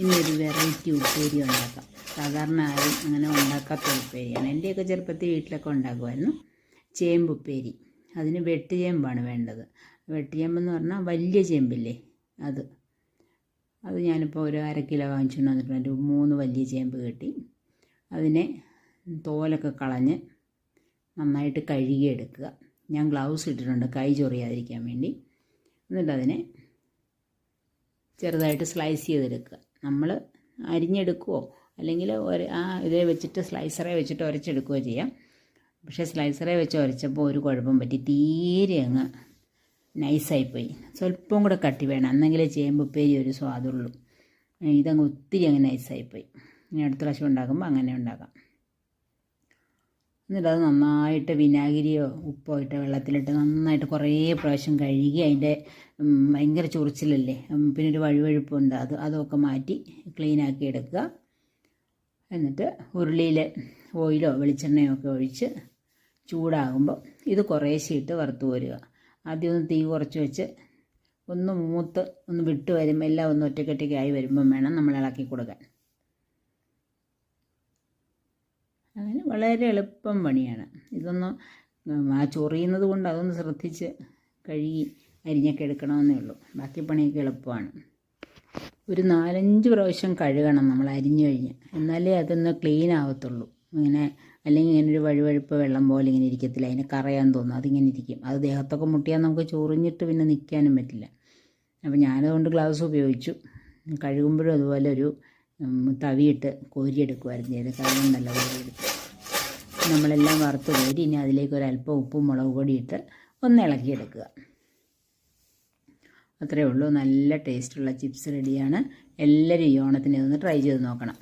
ഇന്നൊരു വെറൈറ്റി ഉപ്പേരി ഉണ്ടാക്കാം. സാധാരണ ആരും അങ്ങനെ ഉണ്ടാക്കാത്ത ഉപ്പേരിയാണ്. എൻ്റെയൊക്കെ ചെറുപ്പത്തിൽ വീട്ടിലൊക്കെ ഉണ്ടാക്കുമായിരുന്നു. ചേമ്പ് ഉപ്പേരി. അതിന് വെട്ടുചേമ്പാണ് വേണ്ടത്. വെട്ടുചേമ്പെന്ന് പറഞ്ഞാൽ വലിയ ചേമ്പില്ലേ, അത് ഞാനിപ്പോൾ ഒരു 1/2 കിലോ വാങ്ങിച്ചുകൊണ്ട് വന്നിട്ടുണ്ട്. 3 വലിയ ചേമ്പ് കിട്ടി. അതിനെ തോലൊക്കെ കളഞ്ഞ് നന്നായിട്ട് കഴുകിയെടുക്കുക. ഞാൻ ഗ്ലൗസ് ഇട്ടിട്ടുണ്ട് കൈ ചൊറിയാതിരിക്കാൻ വേണ്ടി. എന്നിട്ട് അതിനെ ചെറുതായിട്ട് സ്ലൈസ് ചെയ്തെടുക്കുക. നമ്മൾ അരിഞ്ഞെടുക്കുകയോ അല്ലെങ്കിൽ ഇതേ വെച്ചിട്ട് സ്ലൈസറെ വെച്ചിട്ട് ഉരച്ചെടുക്കുകയോ ചെയ്യാം. പക്ഷേ സ്ലൈസറെ വെച്ച് ഉരച്ചപ്പോൾ ഒരു കുഴപ്പം പറ്റി, തീരെ അങ്ങ് നൈസായിപ്പോയി. സ്വല്പം കൂടെ കട്ടി വേണം, എന്നെങ്കിലേ ചേമ്പ് ഉപ്പേരി ഒരു സ്വാദുള്ളൂ. ഇതങ്ങ് ഒത്തിരി അങ്ങ് നൈസായിപ്പോയി. ഇനി അടുത്ത പ്രാവശ്യം ഉണ്ടാക്കുമ്പോൾ അങ്ങനെ ഉണ്ടാക്കാം. എന്നിട്ട് അത് നന്നായിട്ട് വിനാഗിരിയോ ഉപ്പോ ഇട്ട് വെള്ളത്തിലിട്ട് നന്നായിട്ട് കുറേ പ്രാവശ്യം കഴുകി, അതിൻ്റെ ഭയങ്കര ചൊറിച്ചിലല്ലേ, പിന്നെ ഒരു വഴുവഴുപ്പുണ്ട്, അതൊക്കെ മാറ്റി ക്ലീനാക്കി എടുക്കുക. എന്നിട്ട് ഉരുളിയിൽ ഓയിലോ വെളിച്ചെണ്ണയോ ഒക്കെ ഒഴിച്ച് ചൂടാകുമ്പോൾ ഇത് കുറേശ്ശെ ഇട്ട് വറുത്ത് കോരുക. ആദ്യം ഒന്ന് തീ കുറച്ച് വെച്ച് ഒന്ന് മൂത്ത് ഒന്ന് വിട്ട് വരുമ്പോൾ എല്ലാം ഒന്ന് ഒറ്റയ്ക്കൊറ്റയ്ക്കായി വരുമ്പം വേണം നമ്മൾ ഇളക്കി കൊടുക്കാൻ. അങ്ങനെ വളരെ എളുപ്പം പണിയാണ്. ഇതൊന്ന് ചൊറിയുന്നത് കൊണ്ട് അതൊന്ന് ശ്രദ്ധിച്ച് കഴുകി അരിഞ്ഞൊക്കെ എടുക്കണമെന്നേ ഉള്ളൂ. ബാക്കി പണിയൊക്കെ എളുപ്പമാണ്. ഒരു 4-5 പ്രാവശ്യം കഴുകണം നമ്മൾ അരിഞ്ഞു കഴിഞ്ഞ്, എന്നാലേ അതൊന്ന് ക്ലീൻ ആവത്തുള്ളൂ. അല്ലെങ്കിൽ ഇങ്ങനെ ഒരു വഴുവഴുപ്പ് വെള്ളം പോലെ ഇങ്ങനെ ഇരിക്കത്തില്ല, അതിന് കറയാൻ തോന്നും, അതിങ്ങനെ ഇരിക്കും. അത് ദേഹത്തൊക്കെ മുട്ടിയാൽ നമുക്ക് ചൊറിഞ്ഞിട്ട് പിന്നെ നിൽക്കാനും പറ്റില്ല. അപ്പോൾ ഞാനതുകൊണ്ട് ഗ്ലൗസ് ഉപയോഗിച്ചു. കഴുകുമ്പോഴും അതുപോലെ ഒരു തവിയിട്ട് കോരിയെടുക്കുമായിരുന്നു ചെയ്ത്, കഴുകുന്നല്ല കോരിയെടുത്ത്. നമ്മളെല്ലാം വറുത്ത് കോരി ഇനി അതിലേക്ക് ഒരല്പം ഉപ്പും മുളക് പൊടി ഇട്ട് ഒന്ന് ഇളക്കിയെടുക്കുക. അത്രയേ ഉള്ളൂ. നല്ല ടേസ്റ്റുള്ള ചിപ്സ് റെഡിയാണ്. എല്ലാവരും ഈ ഓണത്തിന് ഇതൊന്ന് ട്രൈ ചെയ്ത് നോക്കണം.